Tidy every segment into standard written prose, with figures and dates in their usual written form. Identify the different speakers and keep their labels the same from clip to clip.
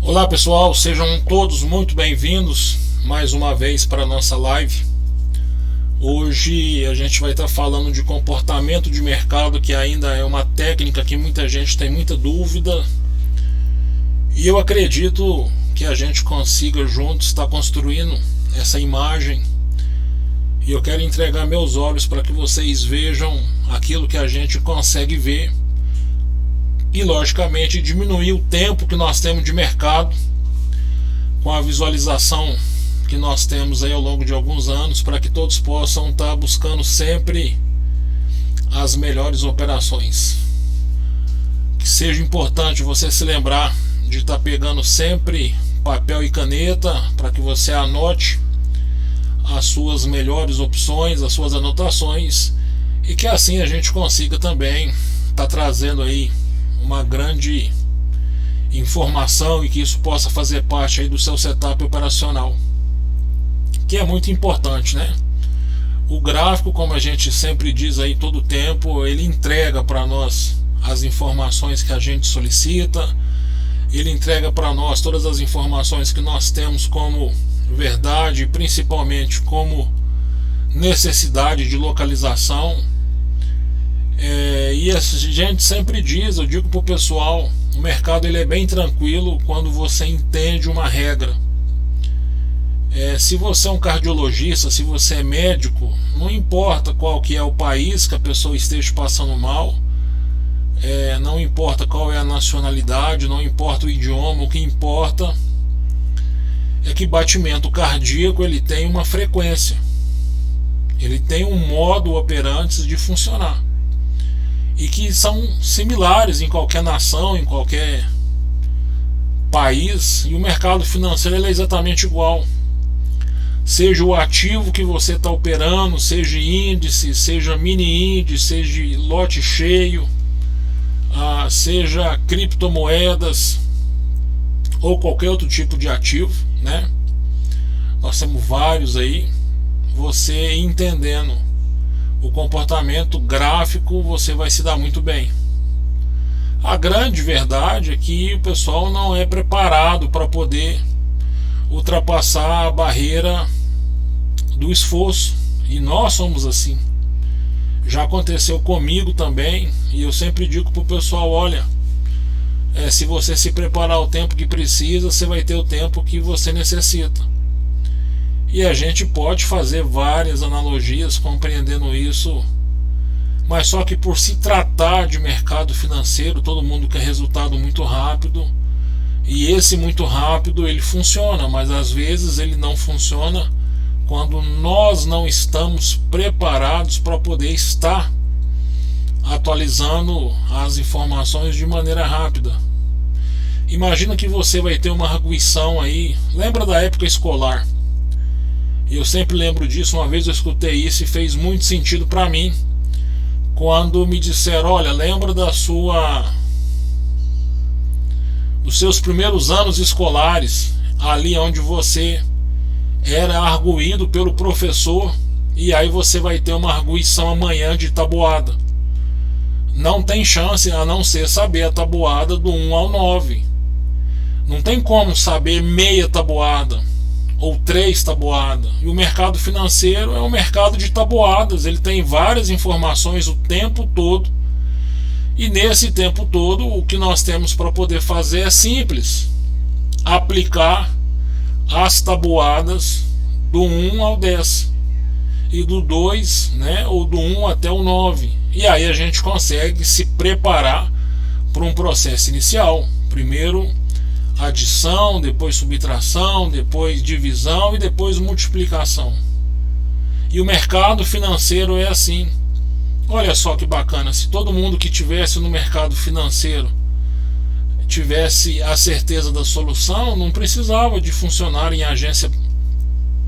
Speaker 1: Olá pessoal, sejam todos muito bem-vindos mais uma vez para a nossa live. Hoje a gente vai estar falando de comportamento de mercado, que ainda é uma técnica que muita gente tem muita dúvida, e eu acredito que a gente consiga juntos estar construindo essa imagem, e eu quero entregar meus olhos para que vocês vejam aquilo que a gente consegue ver e logicamente diminuir o tempo que nós temos de mercado com a visualização que nós temos aí ao longo de alguns anos, para que todos possam estar buscando sempre as melhores operações. Que seja importante você se lembrar de estar pegando sempre papel e caneta para que você anote as suas melhores opções, as suas anotações, e que assim a gente consiga também estar trazendo aí uma grande informação e que isso possa fazer parte aí do seu setup operacional, que é muito importante, né? O gráfico, como a gente sempre diz aí todo tempo, ele entrega para nós as informações que a gente solicita, ele entrega para nós todas as informações que nós temos como verdade, principalmente como necessidade de localização. E a gente sempre diz, eu digo para o pessoal, o mercado ele é bem tranquilo quando você entende uma regra. Se você é um cardiologista, se você é médico, não importa qual que é o país que a pessoa esteja passando mal, não importa qual é a nacionalidade, não importa o idioma, o que importa é que batimento cardíaco ele tem uma frequência, ele tem um modo operandi de funcionar, e que são similares em qualquer nação, em qualquer país, e o mercado financeiro ele é exatamente igual. Seja o ativo que você está operando, seja índice, seja mini índice, seja lote cheio, seja criptomoedas ou qualquer outro tipo de ativo, né? Nós temos vários aí. Você entendendo o comportamento gráfico, você vai se dar muito bem. A grande verdade é que o pessoal não é preparado para poder ultrapassar a barreira do esforço, e nós somos assim. Já aconteceu comigo também, e eu sempre digo para o pessoal, olha, se você se preparar o tempo que precisa, você vai ter o tempo que você necessita. E a gente pode fazer várias analogias compreendendo isso, mas só que por se tratar de mercado financeiro, todo mundo quer resultado muito rápido, e esse muito rápido ele funciona, mas às vezes ele não funciona quando nós não estamos preparados para poder estar atualizando as informações de maneira rápida. Imagina que você vai ter uma arguição aí, lembra da época escolar? E eu sempre lembro disso. Uma vez eu escutei isso e fez muito sentido para mim, quando me disseram, olha, lembra dos seus primeiros anos escolares, ali onde você era arguído pelo professor, e aí você vai ter uma arguição amanhã de tabuada. Não tem chance a não ser saber a tabuada do 1 ao 9. Não tem como saber meia tabuada ou 3 tabuadas. E o mercado financeiro é um mercado de tabuadas, ele tem várias informações o tempo todo, e nesse tempo todo o que nós temos para poder fazer é simples: aplicar as tabuadas do 1 ao 10 e do 2, né, ou do 1 até o 9, e aí a gente consegue se preparar para um processo inicial. Primeiro adição, depois subtração, depois divisão e depois multiplicação. E o mercado financeiro é assim. Olha só que bacana, se todo mundo que tivesse no mercado financeiro tivesse a certeza da solução, não precisava de funcionar em agência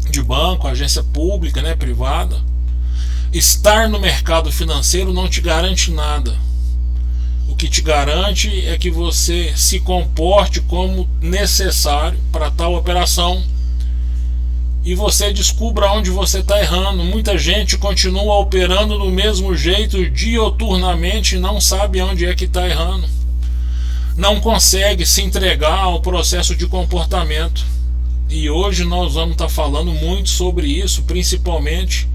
Speaker 1: de banco, agência pública, né, privada. Estar no mercado financeiro não te garante nada. O que te garante é que você se comporte como necessário para tal operação e você descubra onde você está errando. Muita gente continua operando do mesmo jeito dioturnamente e não sabe onde é que está errando. não consegue se entregar ao processo de comportamento. E hoje nós vamos estar falando muito sobre isso, principalmente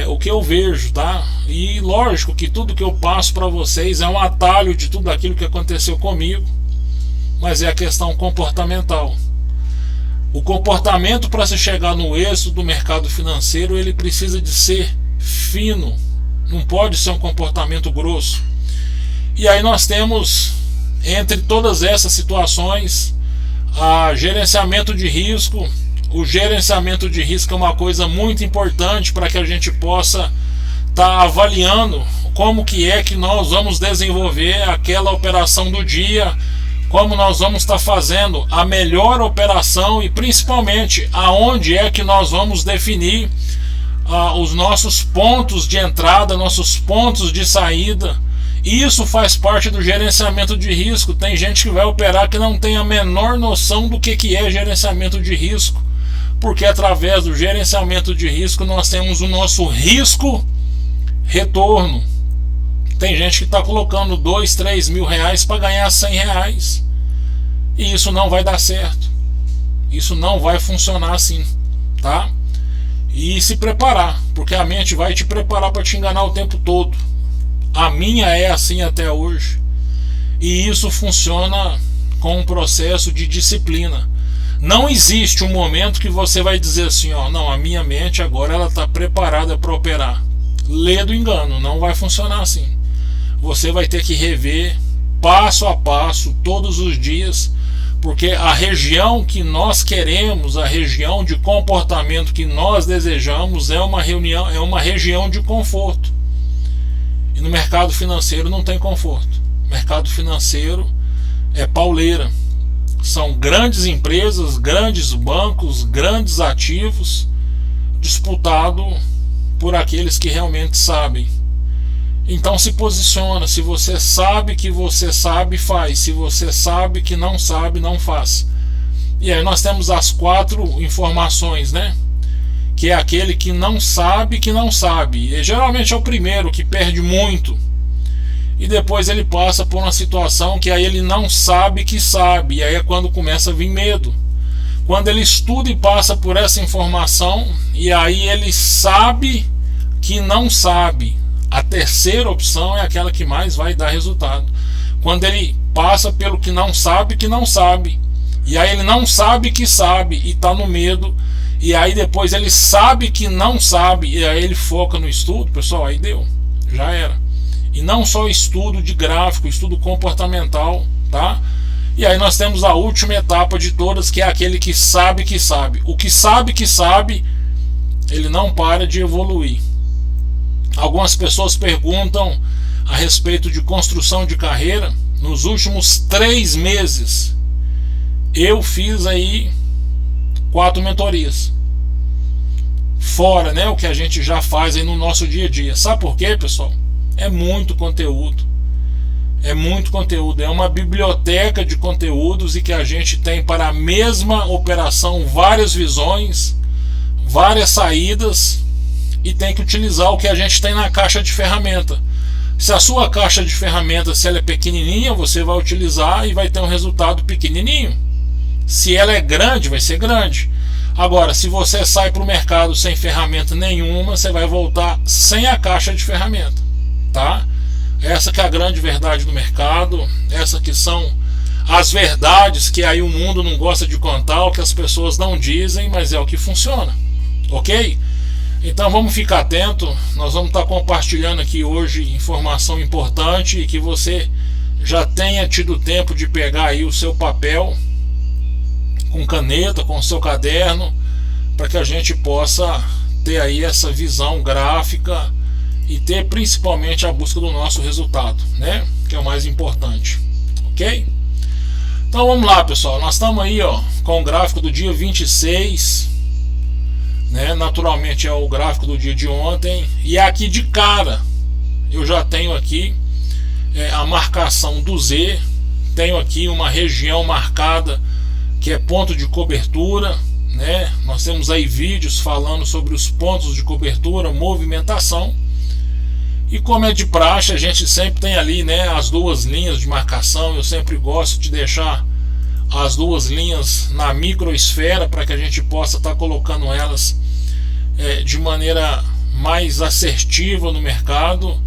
Speaker 1: o que eu vejo, tá? E lógico que tudo que eu passo para vocês é um atalho de tudo aquilo que aconteceu comigo, mas é a questão comportamental. O comportamento, para se chegar no êxito do mercado financeiro, ele precisa de ser fino, não pode ser um comportamento grosso. E aí nós temos, entre todas essas situações, a gerenciamento de risco. O gerenciamento de risco é uma coisa muito importante para que a gente possa estar avaliando como que é que nós vamos desenvolver aquela operação do dia, como nós vamos estar fazendo a melhor operação e principalmente aonde é que nós vamos definir os nossos pontos de entrada, nossos pontos de saída. Isso faz parte do gerenciamento de risco. Tem gente que vai operar que não tem a menor noção do que é gerenciamento de risco, porque através do gerenciamento de risco nós temos o nosso risco retorno. Tem gente que está colocando 2, 3 mil reais para ganhar 100 reais, e isso não vai dar certo, isso não vai funcionar assim, tá? E se preparar, porque a mente vai te preparar para te enganar o tempo todo. A minha é assim até hoje, e isso funciona com um processo de disciplina. Não existe um momento que você vai dizer assim, ó, não, a minha mente agora ela está preparada para operar. Lê do engano, não vai funcionar assim. Você vai ter que rever passo a passo, todos os dias, porque a região que nós queremos, a região de comportamento que nós desejamos é uma região de conforto. E no mercado financeiro não tem conforto. O mercado financeiro é pauleira. São grandes empresas, grandes bancos, grandes ativos, disputado por aqueles que realmente sabem. Então se posiciona. Se você sabe que você sabe, faz. Se você sabe que não sabe, não faz. E aí nós temos as 4 informações, né? Que é aquele que não sabe que não sabe. E geralmente é o primeiro que perde muito. E depois ele passa por uma situação que aí ele não sabe que sabe. E aí é quando começa a vir medo. Quando ele estuda e passa por essa informação, e aí ele sabe que não sabe. A terceira opção é aquela que mais vai dar resultado. Quando ele passa pelo que não sabe, e aí ele não sabe que sabe e está no medo, e aí depois ele sabe que não sabe, e aí ele foca no estudo, pessoal, aí deu, já era. E não só estudo de gráfico, estudo comportamental, tá? E aí nós temos a última etapa de todas, que é aquele que sabe que sabe. O que sabe, ele não para de evoluir. Algumas pessoas perguntam a respeito de construção de carreira. Nos últimos 3 meses eu fiz aí 4 mentorias, fora, né, o que a gente já faz aí no nosso dia a dia. Sabe por quê, pessoal? É muito conteúdo. É muito conteúdo, é uma biblioteca de conteúdos, e que a gente tem para a mesma operação várias visões, várias saídas, e tem que utilizar o que a gente tem na caixa de ferramenta. Se a sua caixa de ferramenta, se ela é pequenininha, você vai utilizar e vai ter um resultado pequenininho. Se ela é grande, vai ser grande. Agora, se você sai para o mercado sem ferramenta nenhuma, você vai voltar sem a caixa de ferramenta, tá? Essa que é a grande verdade do mercado, essa que são as verdades que aí o mundo não gosta de contar, o que as pessoas não dizem, mas é o que funciona, ok? Então vamos ficar atento. Nós vamos estar compartilhando aqui hoje informação importante, e que você já tenha tido tempo de pegar aí o seu papel com caneta, com o seu caderno, para que a gente possa ter aí essa visão gráfica e ter principalmente a busca do nosso resultado, né? Que é o mais importante, ok? Então vamos lá, pessoal. Nós estamos aí, ó, com o gráfico do dia 26, né? Naturalmente é o gráfico do dia de ontem, e aqui de cara eu já tenho aqui a marcação do Z. Tenho aqui uma região marcada que é ponto de cobertura, né? Nós temos aí vídeos falando sobre os pontos de cobertura, movimentação. E como é de praxe, a gente sempre tem ali, né, as duas linhas de marcação. Eu sempre gosto de deixar as duas linhas na microesfera para que a gente possa estar colocando elas de maneira mais assertiva no mercado.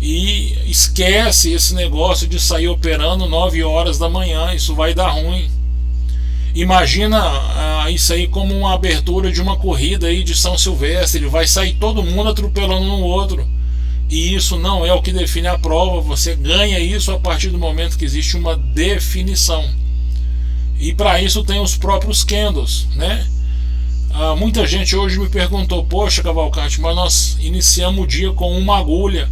Speaker 1: E esquece esse negócio de sair operando 9 horas da manhã, isso vai dar ruim. Imagina isso aí como uma abertura de uma corrida aí de São Silvestre, vai sair todo mundo atropelando um no outro. E isso não é o que define a prova. Você ganha isso a partir do momento que existe uma definição. E para isso tem os próprios candles, né? Muita gente hoje me perguntou: poxa, Cavalcante, mas nós iniciamos o dia com uma agulha,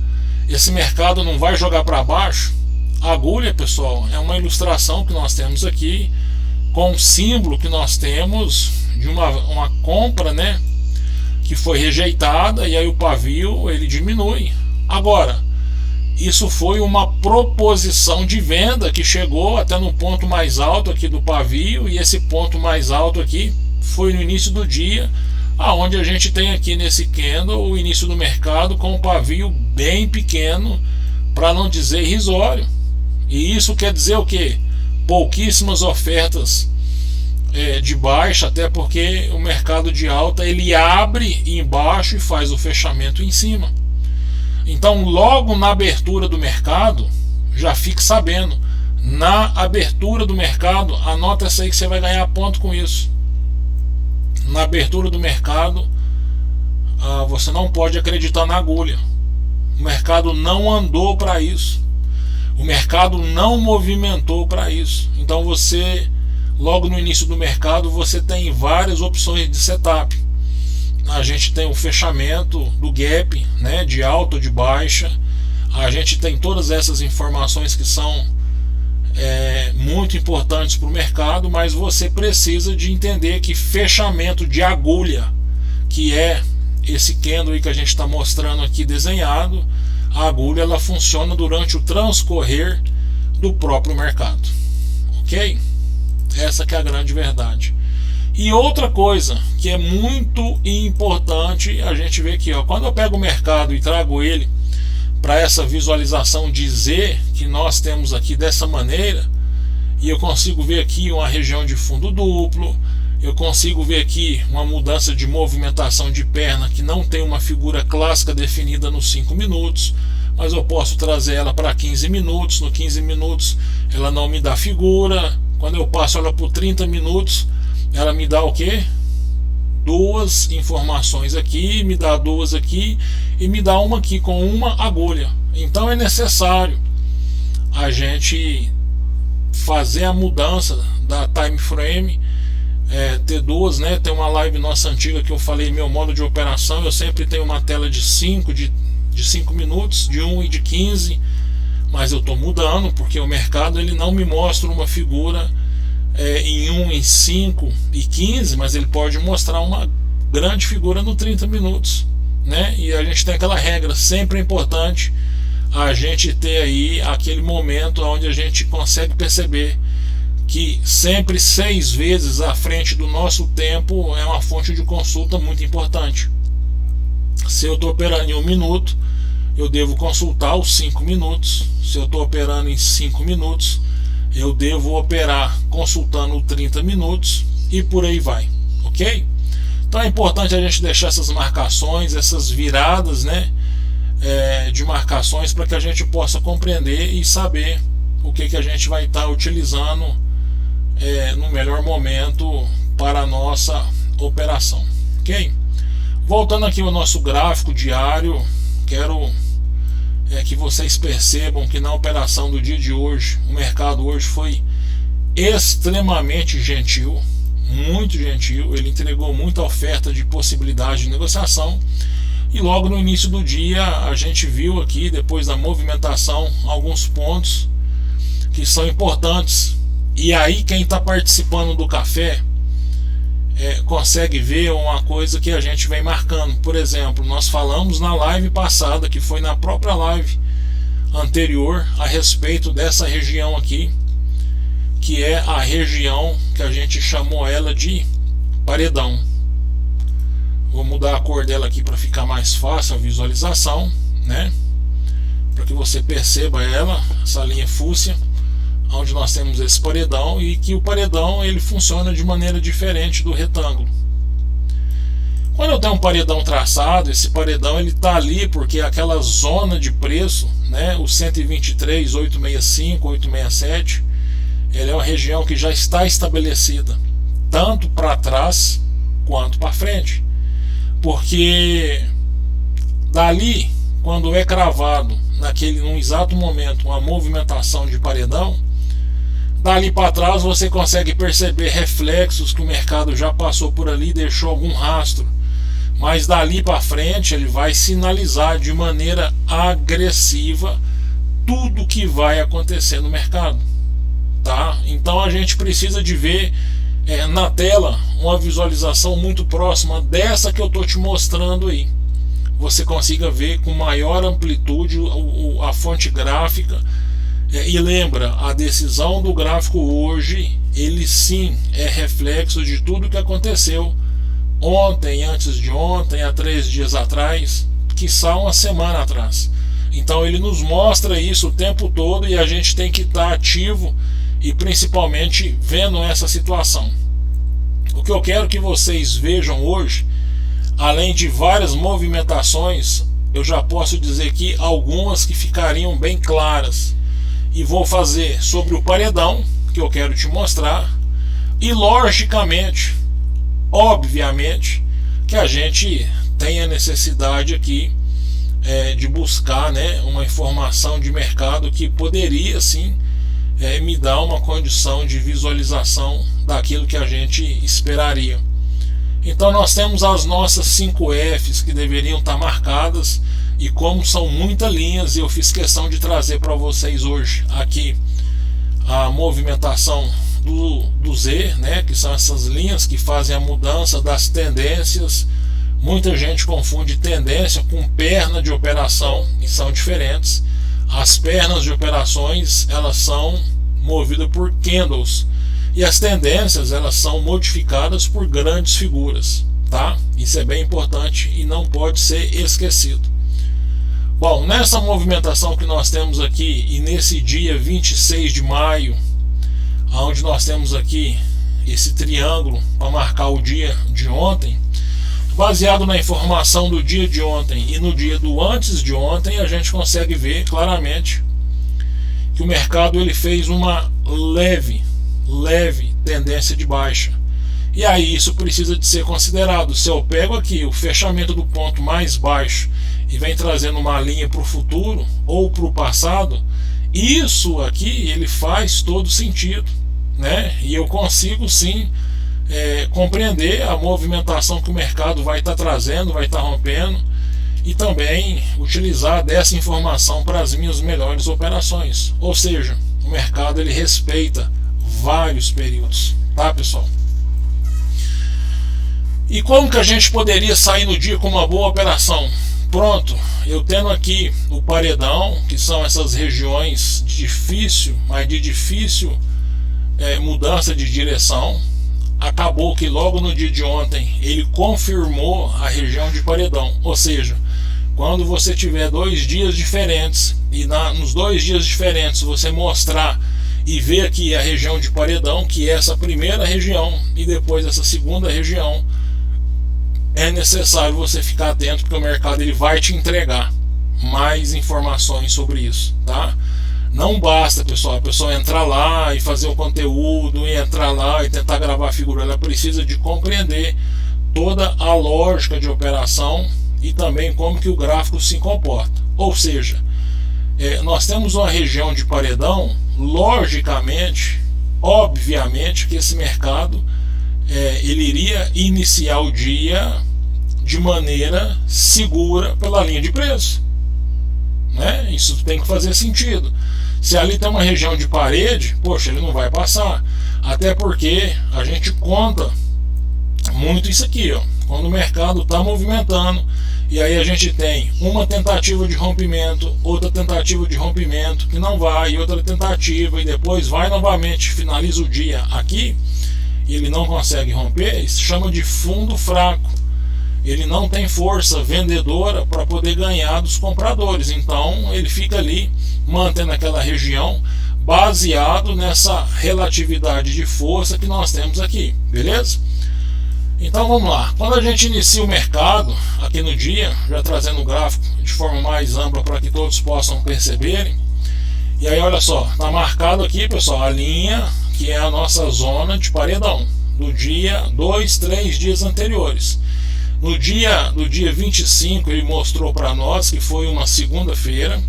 Speaker 1: esse mercado não vai jogar para baixo? A agulha, pessoal, é uma ilustração que nós temos aqui com um símbolo que nós temos de uma compra, né, que foi rejeitada, e aí o pavio ele diminui. Agora, isso foi uma proposição de venda que chegou até no ponto mais alto aqui do pavio, e esse ponto mais alto aqui foi no início do dia, aonde a gente tem aqui nesse candle o início do mercado com um pavio bem pequeno, para não dizer irrisório. E isso quer dizer o quê? Pouquíssimas ofertas de baixa, até porque o mercado de alta ele abre embaixo e faz o fechamento em cima. Então, logo na abertura do mercado, já fique sabendo, na abertura do mercado, anota essa aí que você vai ganhar ponto com isso. Na abertura do mercado, você não pode acreditar na agulha. O mercado não andou para isso. O mercado não movimentou para isso. Então você, logo no início do mercado, você tem várias opções de setup. A gente tem o fechamento do gap, né, de alta ou de baixa. A gente tem todas essas informações que são muito importantes para o mercado, mas você precisa de entender que fechamento de agulha, que é esse candle aí que a gente está mostrando aqui desenhado, a agulha ela funciona durante o transcorrer do próprio mercado, ok? Essa que é a grande verdade. E outra coisa que é muito importante a gente ver aqui, ó, quando eu pego o mercado e trago ele para essa visualização de Z que nós temos aqui dessa maneira, e eu consigo ver aqui uma região de fundo duplo, eu consigo ver aqui uma mudança de movimentação de perna que não tem uma figura clássica definida nos 5 minutos, mas eu posso trazer ela para 15 minutos, no 15 minutos ela não me dá figura, quando eu passo ela por 30 minutos, ela me dá o que? Duas informações aqui, me dá duas aqui e me dá uma aqui com uma agulha. Então é necessário a gente fazer a mudança da time frame, ter duas, né? Tem uma live nossa antiga que eu falei meu modo de operação, eu sempre tenho uma tela de 5 minutos, de 1 e de 15, mas eu estou mudando porque o mercado ele não me mostra uma figura em 1, em 5 e 15, mas ele pode mostrar uma grande figura no 30 minutos, né? E a gente tem aquela regra, sempre é importante a gente ter aí aquele momento onde a gente consegue perceber que sempre 6 vezes à frente do nosso tempo é uma fonte de consulta muito importante. Se eu estou operando em 1 minuto, eu devo consultar os 5 minutos. Se eu estou operando em 5 minutos, eu devo operar consultando 30 minutos e por aí vai, ok? Então é importante a gente deixar essas marcações, essas viradas, né, de marcações, para que a gente possa compreender e saber o que a gente vai estar utilizando no melhor momento para a nossa operação, ok? Voltando aqui ao nosso gráfico diário, quero que vocês percebam que na operação do dia de hoje, o mercado hoje foi extremamente gentil, muito gentil, ele entregou muita oferta de possibilidade de negociação, e logo no início do dia a gente viu aqui, depois da movimentação, alguns pontos que são importantes, e aí quem está participando do café consegue ver uma coisa que a gente vem marcando. Por exemplo, nós falamos na live passada, que foi na própria live anterior, a respeito dessa região aqui, que é a região que a gente chamou ela de paredão. Vou mudar a cor dela aqui para ficar mais fácil a visualização, né? para que você perceba ela, essa linha fúcsia, onde nós temos esse paredão, e que o paredão ele funciona de maneira diferente do retângulo. Quando eu tenho um paredão traçado, esse paredão ele está ali porque aquela zona de preço, né, o 123, 865, 867, ele é uma região que já está estabelecida, tanto para trás quanto para frente. Porque dali, quando é cravado num exato momento uma movimentação de paredão, dali para trás você consegue perceber reflexos que o mercado já passou por ali, deixou algum rastro. Mas dali para frente ele vai sinalizar de maneira agressiva tudo que vai acontecer no mercado, tá? Então a gente precisa de ver na tela uma visualização muito próxima dessa que eu estou te mostrando aí. Você consiga ver com maior amplitude a fonte gráfica. E lembra, a decisão do gráfico hoje, ele sim é reflexo de tudo que aconteceu ontem, antes de ontem, há 3 dias atrás, quiçá uma semana atrás. Então ele nos mostra isso o tempo todo e a gente tem que estar ativo e principalmente vendo essa situação. O que eu quero que vocês vejam hoje, além de várias movimentações, eu já posso dizer que algumas que ficariam bem claras, e vou fazer sobre o paredão que eu quero te mostrar, e logicamente, obviamente, que a gente tem a necessidade aqui de buscar, né, uma informação de mercado que poderia sim me dar uma condição de visualização daquilo que a gente esperaria. Então nós temos as nossas 5 Fs que deveriam estar marcadas, e como são muitas linhas, eu fiz questão de trazer para vocês hoje aqui a movimentação do Z, né, que são essas linhas que fazem a mudança das tendências. Muita gente confunde tendência com perna de operação e são diferentes. As pernas de operações elas são movidas por candles e as tendências elas são modificadas por grandes figuras, tá? Isso é bem importante e não pode ser esquecido. Bom, nessa movimentação que nós temos aqui e nesse dia 26 de maio, onde nós temos aqui esse triângulo para marcar o dia de ontem, baseado na informação do dia de ontem e no dia do antes de ontem, a gente consegue ver claramente que o mercado ele fez uma leve tendência de baixa. E aí isso precisa de ser considerado. Se eu pego aqui o fechamento do ponto mais baixo e vem trazendo uma linha para o futuro ou para o passado, isso aqui ele faz todo sentido, né? E eu consigo sim compreender a movimentação que o mercado vai estar trazendo, vai estar rompendo, e também utilizar dessa informação para as minhas melhores operações. Ou seja, o mercado ele respeita vários períodos, tá, pessoal? E como que a gente poderia sair no dia com uma boa operação? Pronto, eu tendo aqui o paredão, que são essas regiões de difícil mudança de direção. Acabou que logo no dia de ontem ele confirmou a região de paredão, ou seja, quando você tiver 2 dias diferentes e nos 2 dias diferentes você mostrar e ver aqui a região de paredão, que é essa primeira região e depois essa segunda região, é necessário você ficar atento, porque o mercado ele vai te entregar mais informações sobre isso, tá? Não basta, pessoal, a pessoa entrar lá e fazer o conteúdo, e entrar lá e tentar gravar a figura. Ela precisa de compreender toda a lógica de operação e também como que o gráfico se comporta. Ou seja, nós temos uma região de paredão, logicamente, obviamente que esse mercado ele iria iniciar o dia de maneira segura pela linha de preço, né? Isso tem que fazer sentido. Se ali tem uma região de parede, poxa, ele não vai passar. Até porque a gente conta muito isso aqui, ó. Quando o mercado está movimentando e aí a gente tem uma tentativa de rompimento, outra tentativa de rompimento que não vai, e outra tentativa, e depois vai novamente, finaliza o dia aqui e ele não consegue romper, isso chama de fundo fraco. ele não tem força vendedora para poder ganhar dos compradores, então ele fica ali mantendo aquela região baseado nessa relatividade de força que nós temos aqui, beleza? Então vamos lá, quando a gente inicia o mercado aqui no dia, já trazendo o gráfico de forma mais ampla para que todos possam perceberem, e aí olha só, está marcado aqui, pessoal, a linha que é a nossa zona de paredão do dia 3 dias anteriores. Do dia 25 ele mostrou para nós que foi uma segunda-feira,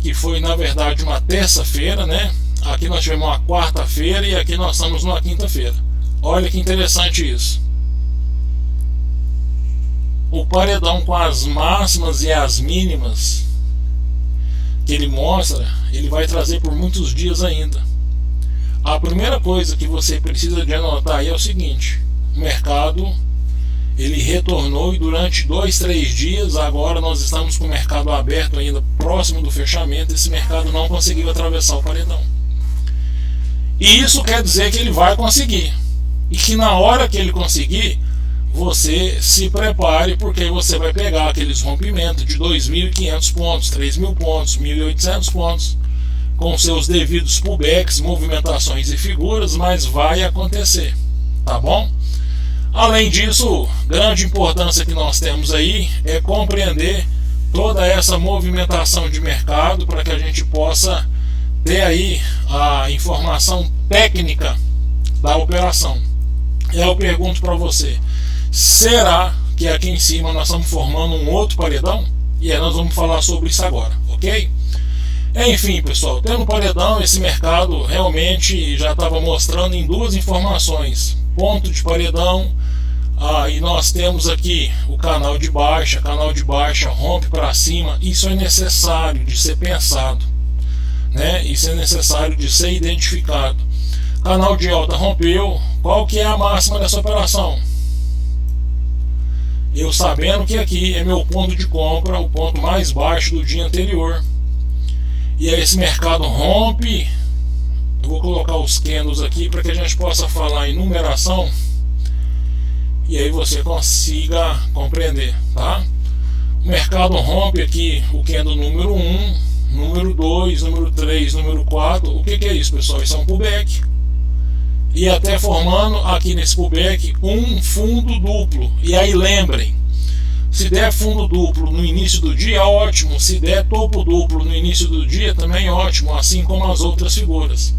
Speaker 1: que foi na verdade uma terça-feira, né? Aqui nós tivemos uma quarta-feira e aqui nós estamos numa quinta-feira. Olha que interessante isso. O paredão com as máximas e as mínimas que ele mostra, ele vai trazer por muitos dias ainda. A primeira coisa que você precisa de anotar aí é o seguinte: o mercado ele retornou e durante 2-3 dias, agora nós estamos com o mercado aberto ainda próximo do fechamento, esse mercado não conseguiu atravessar o paredão. E isso quer dizer que ele vai conseguir. E que na hora que ele conseguir, você se prepare, porque você vai pegar aqueles rompimentos de 2.500 pontos, 3.000 pontos, 1.800 pontos, com seus devidos pullbacks, movimentações e figuras, mas vai acontecer, tá bom? Além disso, grande importância que nós temos aí é compreender toda essa movimentação de mercado para que a gente possa ter aí a informação técnica da operação. E aí eu pergunto para você, será que aqui em cima nós estamos formando um outro paredão? E aí nós vamos falar sobre isso agora, ok? Enfim, pessoal, tendo paredão, esse mercado realmente já estava mostrando em duas informações: ponto de paredão, e nós temos aqui o canal de baixa rompe para cima. Isso é necessário de ser pensado, né? Isso é necessário de ser identificado. Canal de alta rompeu, qual que é a máxima dessa operação? Eu sabendo que aqui é meu ponto de compra, o ponto mais baixo do dia anterior. E aí esse mercado rompe. Eu vou colocar os candles aqui para que a gente possa falar em numeração e aí você consiga compreender, tá? O mercado rompe aqui o candle número 1, número 2, número 3, número 4. O que é isso, pessoal? Isso é um pullback. E até formando aqui nesse pullback um fundo duplo. E aí lembrem, se der fundo duplo no início do dia, ótimo. Se der topo duplo no início do dia, também ótimo, assim como as outras figuras.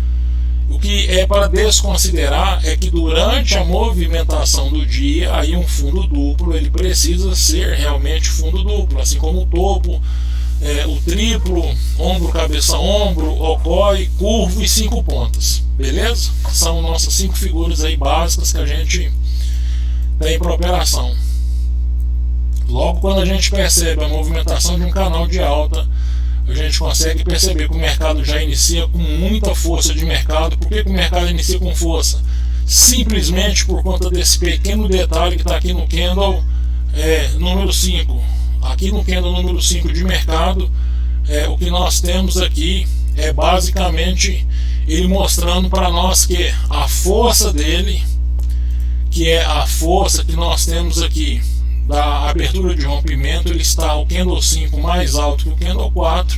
Speaker 1: O que é para desconsiderar é que durante a movimentação do dia, aí um fundo duplo ele precisa ser realmente fundo duplo, assim como o topo, o triplo, ombro, cabeça, ombro, ocói, curvo e 5 pontas. Beleza? São nossas 5 figuras aí básicas que a gente tem para operação. Logo quando a gente percebe a movimentação de um canal de alta, a gente consegue perceber que o mercado já inicia com muita força de mercado. Por que o mercado inicia com força? Simplesmente por conta desse pequeno detalhe que está aqui no candle número 5. Aqui no candle número 5 de mercado, o que nós temos aqui é basicamente ele mostrando para nós que a força dele, que é a força que nós temos aqui da abertura de rompimento, ele está o candle 5 mais alto que o candle 4,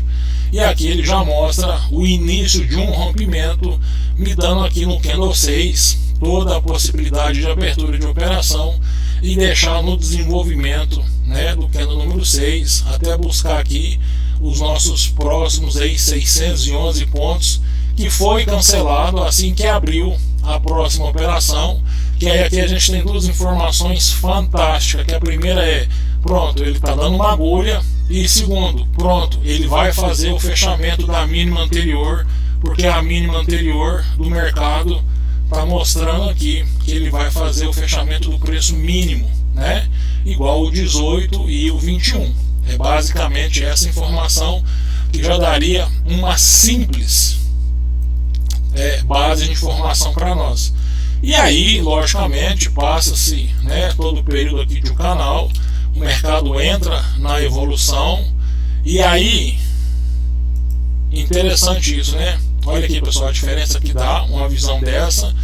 Speaker 1: e aqui ele já mostra o início de um rompimento, me dando aqui no candle 6 toda a possibilidade de abertura de operação e deixar no desenvolvimento, né, do candle número 6 até buscar aqui os nossos próximos aí 611 pontos, que foi cancelado assim que abriu a próxima operação. Que aí aqui a gente tem duas informações fantásticas, que a primeira é, pronto, ele está dando uma agulha, e segundo, pronto, ele vai fazer o fechamento da mínima anterior, porque a mínima anterior do mercado está mostrando aqui que ele vai fazer o fechamento do preço mínimo, né? Igual o 18 e o 21. É basicamente essa informação que já daria uma simples base de informação para nós. E aí, logicamente, passa-se, né, todo o período aqui de um canal, o mercado entra na evolução, e aí, interessante isso, né? Olha aqui, pessoal, a diferença que dá uma visão dessa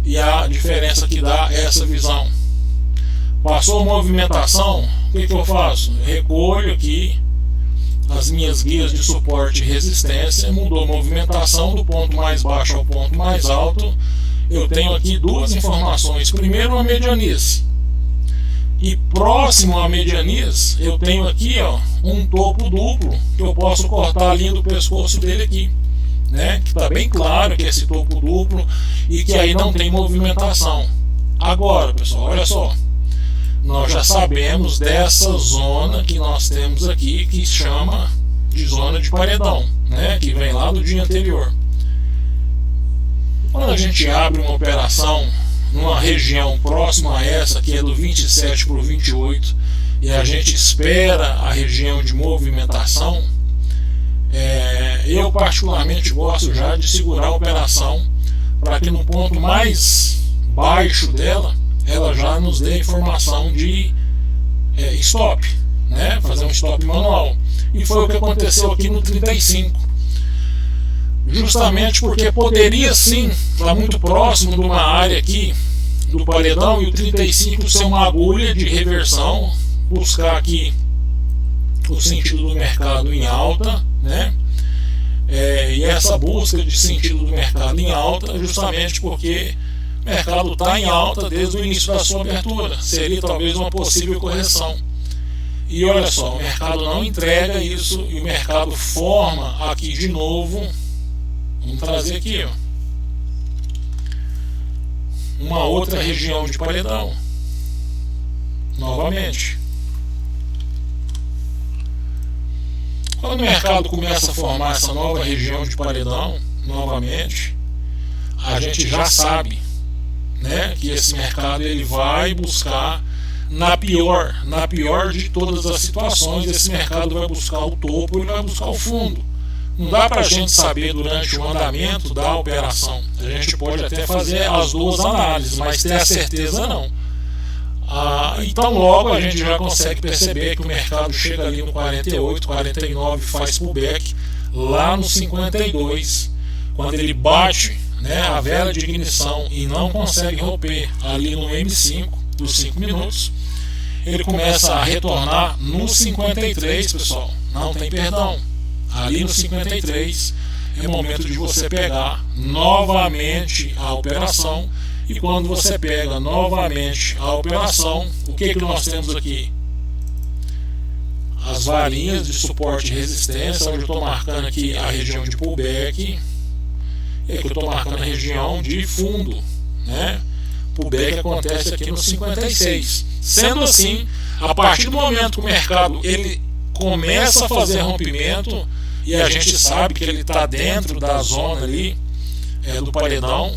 Speaker 1: e a diferença que dá essa visão. Passou a movimentação, o que eu faço? Recolho aqui as minhas guias de suporte e resistência, mudou a movimentação do ponto mais baixo ao ponto mais alto. Eu tenho aqui duas informações. Primeiro, uma medianice. E próximo à medianice, eu tenho aqui um topo duplo, que eu posso cortar a linha do pescoço dele aqui, né? Que está bem claro que é esse topo duplo e que aí não tem movimentação. Agora, pessoal, olha só. Nós já sabemos dessa zona que nós temos aqui, que chama de zona de paredão, né? Que vem lá do dia anterior. Quando a gente abre uma operação numa região próxima a essa, que é do 27 para o 28, e a gente espera a região de movimentação, eu particularmente gosto já de segurar a operação para que no ponto mais baixo dela, ela já nos dê informação de stop, né? Fazer um stop manual. E foi o que aconteceu aqui no 35. Justamente porque poderia sim estar muito próximo de uma área aqui do paredão e o 35 ser uma agulha de reversão, buscar aqui o sentido do mercado em alta, né? E essa busca de sentido do mercado em alta justamente porque o mercado está em alta desde o início da sua abertura, seria talvez uma possível correção. E olha só, o mercado não entrega isso e o mercado forma aqui de novo. Vamos trazer aqui uma outra região de paredão novamente. Quando o mercado começa a formar essa nova região de paredão novamente, a gente já sabe, né, que esse mercado ele vai buscar na pior de todas as situações, esse mercado vai buscar o topo, ele vai buscar o fundo. Não dá para a gente saber durante o andamento da operação. A gente pode até fazer as duas análises, mas ter a certeza não. Então logo a gente já consegue perceber que o mercado chega ali no 48, 49, faz pullback lá no 52, quando ele bate, né, a vela de ignição e não consegue romper ali no M5 dos 5 minutos, ele começa a retornar no 53, pessoal, não tem perdão. Ali no 53 é momento de você pegar novamente a operação. E quando você pega novamente a operação, o que nós temos aqui? As varinhas de suporte e resistência, onde eu estou marcando aqui a região de pullback, e aqui eu estou marcando a região de fundo, né? Pullback acontece aqui no 56. Sendo assim, a partir do momento que o mercado ele começa a fazer rompimento, e a gente sabe que ele está dentro da zona ali do paredão,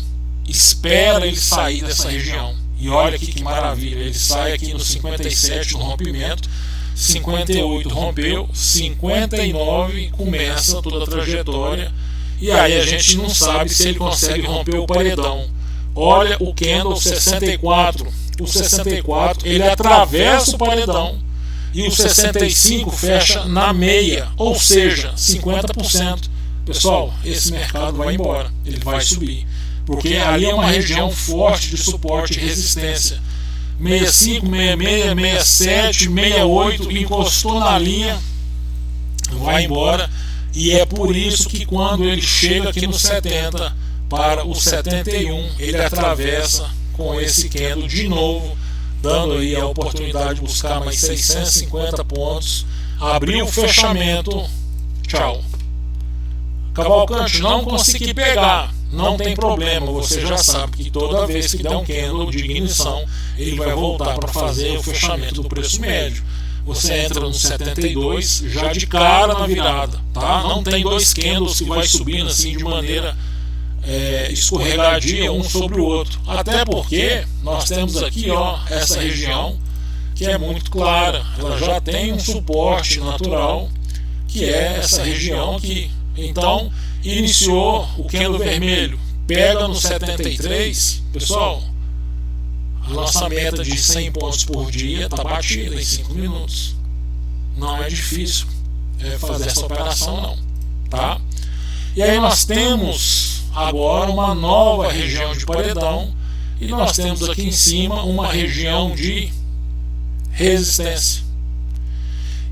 Speaker 1: espera ele sair dessa região. E olha aqui que maravilha, ele sai aqui no 57 no rompimento, 58 rompeu, 59 começa toda a trajetória, e aí a gente não sabe se ele consegue romper o paredão. Olha o candle 64, o 64 ele atravessa o paredão, e o 65 fecha na meia, ou seja, 50%. Pessoal, esse mercado vai embora, ele vai subir, porque ali é uma região forte de suporte e resistência. 65, 66, 67, 68, encostou na linha, vai embora. E é por isso que quando ele chega aqui no 70 para o 71, ele atravessa com esse candle de novo, dando aí a oportunidade de buscar mais 650 pontos, abrir o fechamento, tchau. Cavalcante, não consegui pegar, não tem problema, você já sabe que toda vez que der um candle de ignição, ele vai voltar para fazer o fechamento do preço médio. Você entra no 72 já de cara na virada, tá? Não tem dois candles que vai subindo assim de maneira escorregadia um sobre o outro, até porque nós temos aqui essa região que é muito clara, ela já tem um suporte natural, que é essa região que então iniciou o candle vermelho, pega no 73, pessoal, a nossa meta de 100 pontos por dia está batida em 5 minutos. Não é difícil fazer essa operação não, tá? E aí nós temos agora uma nova região de paredão, e nós temos aqui em cima uma região de resistência.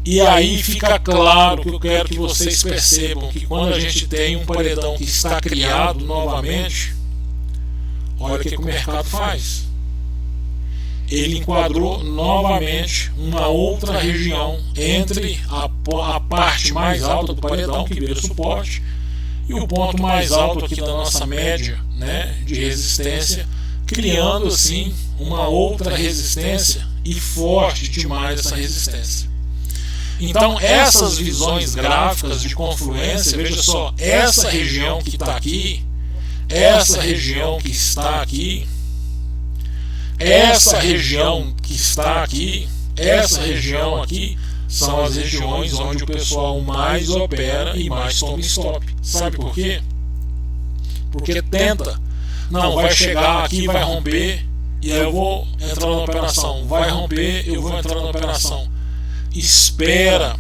Speaker 1: E aí fica claro que eu quero que vocês percebam que quando a gente tem um paredão que está criado novamente, olha o que o mercado faz. Ele enquadrou novamente uma outra região entre a parte mais alta do paredão, que vira suporte, e o ponto mais alto aqui da nossa média, né, de resistência, criando assim uma outra resistência, e forte demais essa resistência. Então essas visões gráficas de confluência, veja só, essa região que está aqui, essa região que está aqui, essa região que está aqui, essa região aqui, são as regiões onde o pessoal mais opera e mais toma stop. Sabe por quê? Porque tenta, não, vai chegar aqui, vai romper, e aí eu vou entrar na operação, vai romper, eu vou entrar na operação. Espera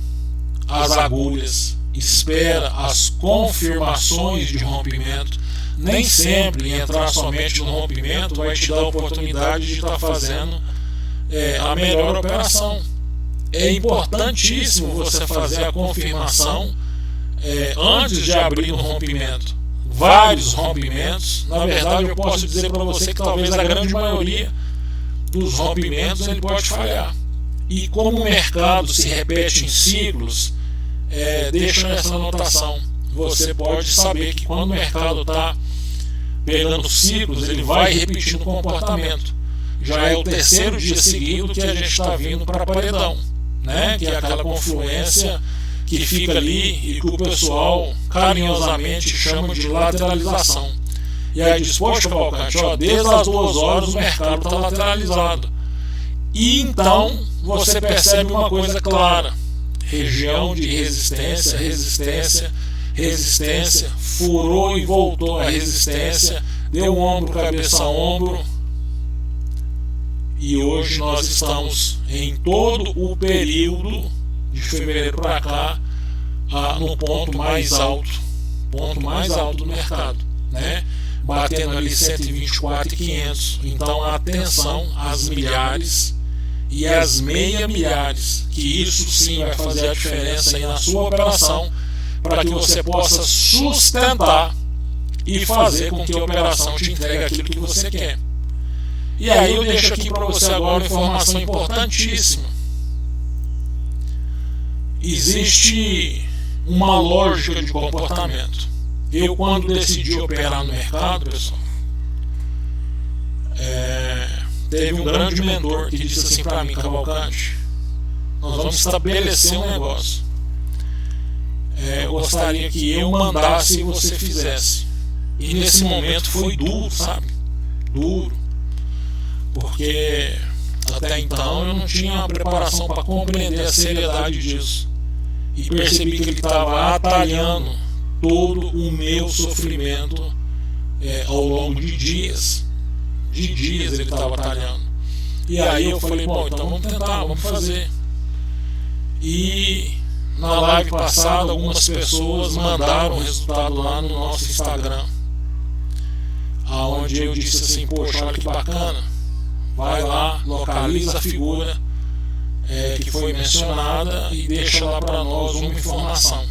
Speaker 1: as agulhas, espera as confirmações de rompimento. Nem sempre entrar somente no rompimento vai te dar a oportunidade de estar fazendo a melhor operação. É importantíssimo você fazer a confirmação antes de abrir um rompimento. Vários rompimentos, na verdade eu posso dizer para você que talvez a grande maioria dos rompimentos ele pode falhar. E como o mercado se repete em ciclos, deixa essa anotação. Você pode saber que quando o mercado está pegando ciclos, ele vai repetindo o comportamento. Já é o terceiro dia seguido que a gente está vindo para paredão, né? Que é aquela confluência que fica ali e que o pessoal carinhosamente chama de lateralização. E aí diz, poxa, Cavalcante, desde as 2 horas o mercado está lateralizado. E então você percebe uma coisa clara: região de resistência, resistência, resistência, furou e voltou a resistência, deu ombro, cabeça a ombro, e hoje nós estamos em todo o período de fevereiro para cá no ponto mais alto do mercado, né? Batendo ali 124.500. Então atenção às milhares e às meia milhares, que isso sim vai fazer a diferença aí na sua operação, para que você possa sustentar e fazer com que a operação te entregue aquilo que você quer. E aí eu deixo aqui para você agora uma informação importantíssima. Existe uma lógica de comportamento. Eu, quando decidi operar no mercado, pessoal, teve um grande mentor que disse assim para mim: Cavalcante, nós vamos estabelecer um negócio. Eu gostaria que eu mandasse e você fizesse. E nesse momento foi duro, sabe? Duro. Porque até então eu não tinha uma preparação para compreender a seriedade disso. E percebi que ele estava atalhando todo o meu sofrimento ao longo de dias. De dias ele estava atalhando. E aí eu falei, bom, então vamos tentar, vamos fazer. E na live passada algumas pessoas mandaram o resultado lá no nosso Instagram, aonde eu disse assim, poxa, olha que bacana, vai lá, localiza a figura que foi mencionada e deixa lá para nós uma informação.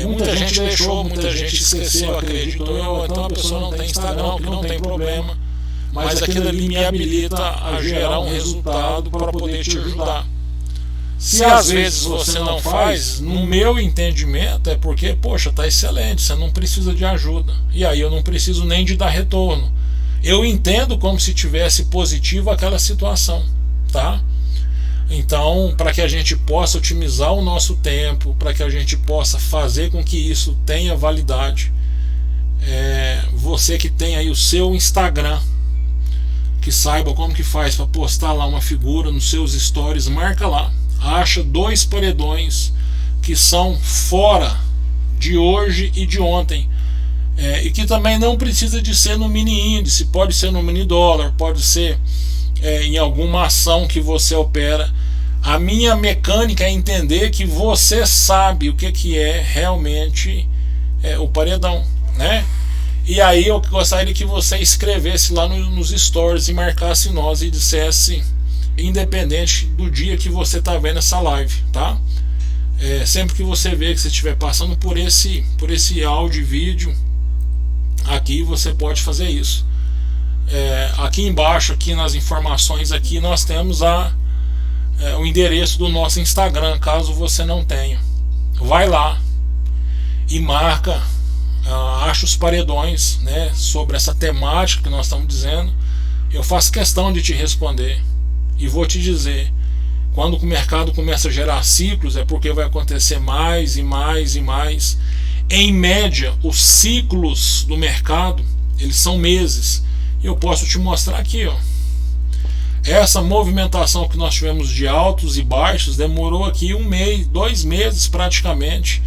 Speaker 1: Muita gente deixou, muita gente esqueceu, acredito eu. Então a pessoa não tem Instagram, que não tem problema, mas aquilo ali me habilita a gerar um resultado para poder te ajudar. Se às vezes você não faz, no meu entendimento é porque, poxa, tá excelente, você não precisa de ajuda, e aí eu não preciso nem de dar retorno. Eu entendo como se tivesse positivo aquela situação, tá? Então, para que a gente possa otimizar o nosso tempo, para que a gente possa fazer com que isso tenha validade, você que tem aí o seu Instagram, que saiba como que faz para postar lá uma figura nos seus stories, marca lá, acha 2 paredões que são fora de hoje e de ontem, e que também não precisa de ser no mini índice, pode ser no mini dólar, pode ser em alguma ação que você opera. A minha mecânica é entender que você sabe o que é realmente o paredão, né? E aí eu gostaria que você escrevesse lá nos stories e marcasse nós e dissesse independente do dia que você está vendo essa live, tá? Sempre que você vê que você estiver passando por esse áudio e vídeo aqui, você pode fazer isso. Aqui embaixo, aqui nas informações aqui, nós temos o endereço do nosso Instagram, caso você não tenha. Vai lá e marca, acha os paredões, né, sobre essa temática que nós estamos dizendo. Eu faço questão de te responder e vou te dizer, quando o mercado começa a gerar ciclos, é porque vai acontecer mais e mais e mais. Em média, os ciclos do mercado, eles são meses. E eu posso te mostrar aqui, ó. Essa movimentação que nós tivemos de altos e baixos demorou aqui 1 mês, 2 meses praticamente.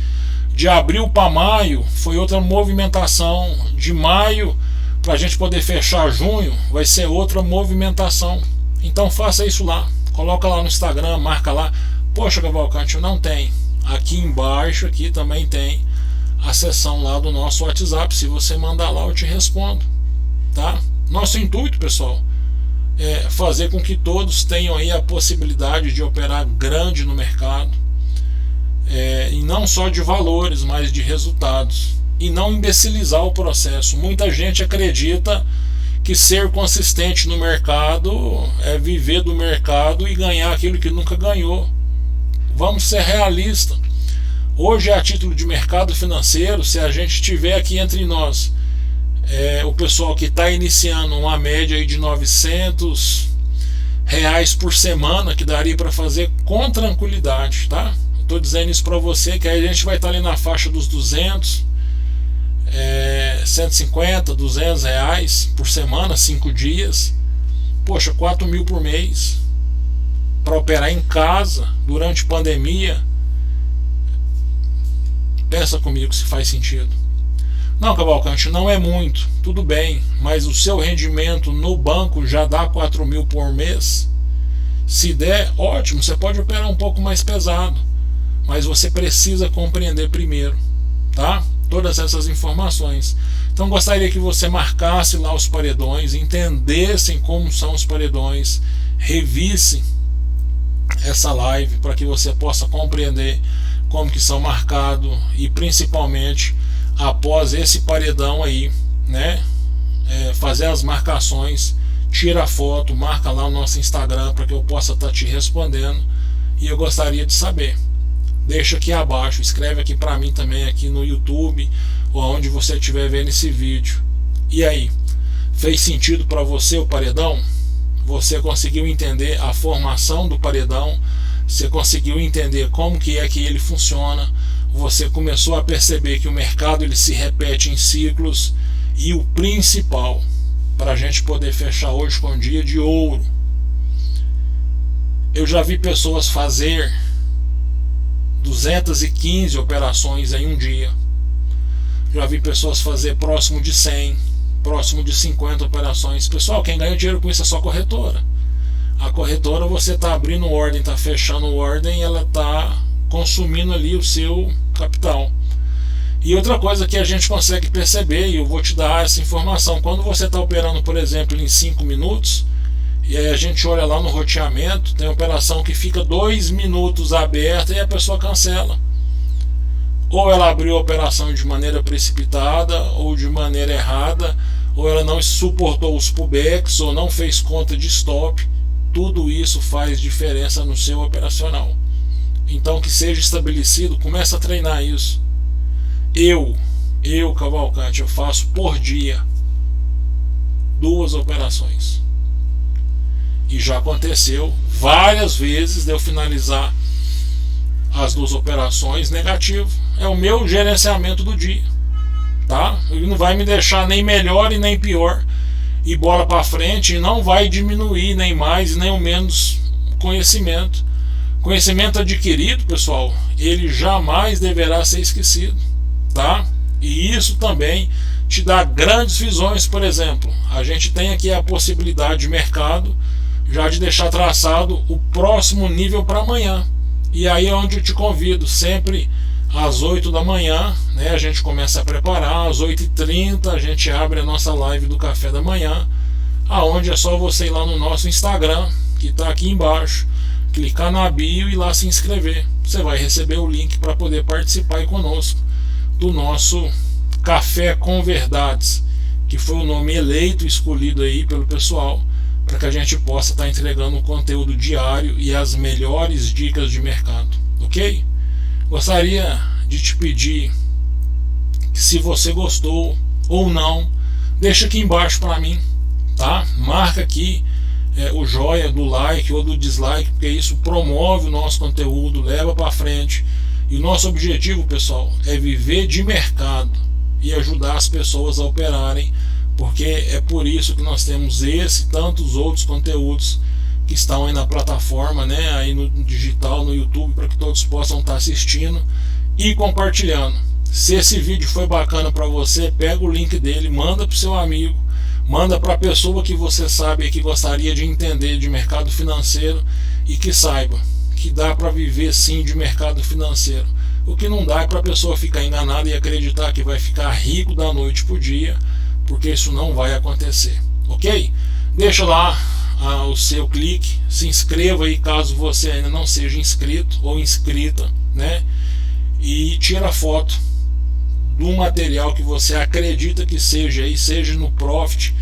Speaker 1: De abril para maio foi outra movimentação. De maio para a gente poder fechar junho vai ser outra movimentação. Então faça isso lá. Coloca lá no Instagram, marca lá. Poxa, Cavalcante, não tem. Aqui embaixo aqui também tem a seção lá do nosso WhatsApp. Se você mandar lá, eu te respondo, tá? Nosso intuito, pessoal, é fazer com que todos tenham aí a possibilidade de operar grande no mercado, e não só de valores, mas de resultados, e não imbecilizar o processo. Muita gente acredita que ser consistente no mercado é viver do mercado e ganhar aquilo que nunca ganhou. Vamos ser realistas. Hoje, a título de mercado financeiro, se a gente tiver aqui entre nós o pessoal que está iniciando uma média aí de R$900 por semana, que daria para fazer com tranquilidade, tá? Estou dizendo isso para você, que aí a gente vai estar ali na faixa dos 200, 150, R$200 por semana, 5 dias. Poxa, 4 mil por mês para operar em casa durante pandemia. Pensa comigo se faz sentido. Não, Cavalcante, não é muito, tudo bem, mas o seu rendimento no banco já dá 4 mil por mês. Se der, ótimo, você pode operar um pouco mais pesado, mas você precisa compreender primeiro, tá? Todas essas informações. Então gostaria que você marcasse lá os paredões, entendessem como são os paredões, revisse essa live para que você possa compreender como que são marcados, e principalmente após esse paredão aí, né, fazer as marcações, tira a foto, marca lá o nosso Instagram para que eu possa estar te respondendo. E eu gostaria de saber, deixa aqui abaixo, escreve aqui para mim também aqui no YouTube ou onde você estiver vendo esse vídeo. E aí, fez sentido para você o paredão? Você conseguiu entender a formação do paredão? Você conseguiu entender como que ele funciona? Você começou a perceber que o mercado ele se repete em ciclos? E o principal, para a gente poder fechar hoje com um dia de ouro, eu já vi pessoas fazer 215 operações em um dia. Já vi pessoas fazer próximo de 100, próximo de 50 operações. Pessoal, quem ganha dinheiro com isso é só a corretora. A corretora, você está abrindo ordem, está fechando ordem, ela está consumindo ali o seu capital. E outra coisa que a gente consegue perceber, e eu vou te dar essa informação, quando você está operando, por exemplo, em 5 minutos, e aí a gente olha lá no roteamento, tem operação que fica 2 minutos aberta e a pessoa cancela. Ou ela abriu a operação de maneira precipitada, ou de maneira errada, ou ela não suportou os pullbacks, ou não fez conta de stop. Tudo isso faz diferença no seu operacional. Então, que seja estabelecido, começa a treinar isso. Eu Cavalcante, eu faço por dia 2 operações. E já aconteceu várias vezes de eu finalizar as 2 operações negativo. É o meu gerenciamento do dia, tá? Ele não vai me deixar nem melhor e nem pior, e bola para frente, e não vai diminuir nem mais nem menos conhecimento. Conhecimento adquirido, pessoal, ele jamais deverá ser esquecido, tá? E isso também te dá grandes visões. Por exemplo, a gente tem aqui a possibilidade de mercado já de deixar traçado o próximo nível para amanhã. E aí é onde eu te convido, sempre às 8 da manhã, né, a gente começa a preparar, às 8h30 a gente abre a nossa live do café da manhã, aonde é só você ir lá no nosso Instagram, que está aqui embaixo, clicar na bio e lá se inscrever. Você vai receber o link para poder participar aí conosco do nosso Café com Verdades, que foi o nome eleito, escolhido aí pelo pessoal, para que a gente possa estar entregando um conteúdo diário e as melhores dicas de mercado, ok? Gostaria de te pedir que, se você gostou ou não, deixa aqui embaixo para mim, tá? Marca aqui o joia do like ou do dislike, porque isso promove o nosso conteúdo, leva para frente. E o nosso objetivo, pessoal, é viver de mercado e ajudar as pessoas a operarem, porque é por isso que nós temos esse e tantos outros conteúdos que estão aí na plataforma, né, aí no digital, no YouTube, para que todos possam estar assistindo e compartilhando. Se esse vídeo foi bacana para você, pega o link dele, manda para o seu amigo, manda para a pessoa que você sabe que gostaria de entender de mercado financeiro e que saiba que dá para viver sim de mercado financeiro. O que não dá é para a pessoa ficar enganada e acreditar que vai ficar rico da noite para o dia, porque isso não vai acontecer, ok? Deixa lá o seu clique, se inscreva aí caso você ainda não seja inscrito ou inscrita, né? E tira foto do material que você acredita que seja aí, seja no Profit,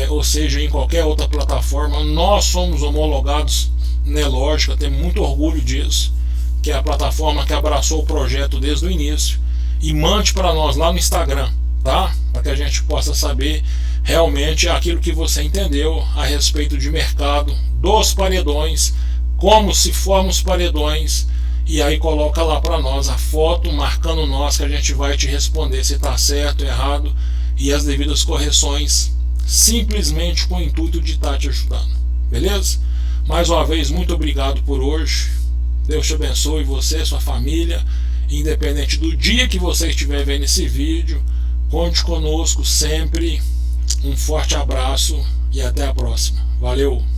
Speaker 1: ou seja em qualquer outra plataforma. Nós somos homologados Nelogica, tenho muito orgulho disso, que é a plataforma que abraçou o projeto desde o início. E mande para nós lá no Instagram, tá? Para que a gente possa saber realmente aquilo que você entendeu a respeito de mercado, dos paredões, como se formam os paredões, e aí coloca lá para nós a foto marcando nós, que a gente vai te responder se está certo, errado e as devidas correções, simplesmente com o intuito de estar te ajudando, beleza? Mais uma vez, muito obrigado por hoje. Deus te abençoe, você, sua família, independente do dia que você estiver vendo esse vídeo. Conte conosco sempre. Um forte abraço e até a próxima. Valeu!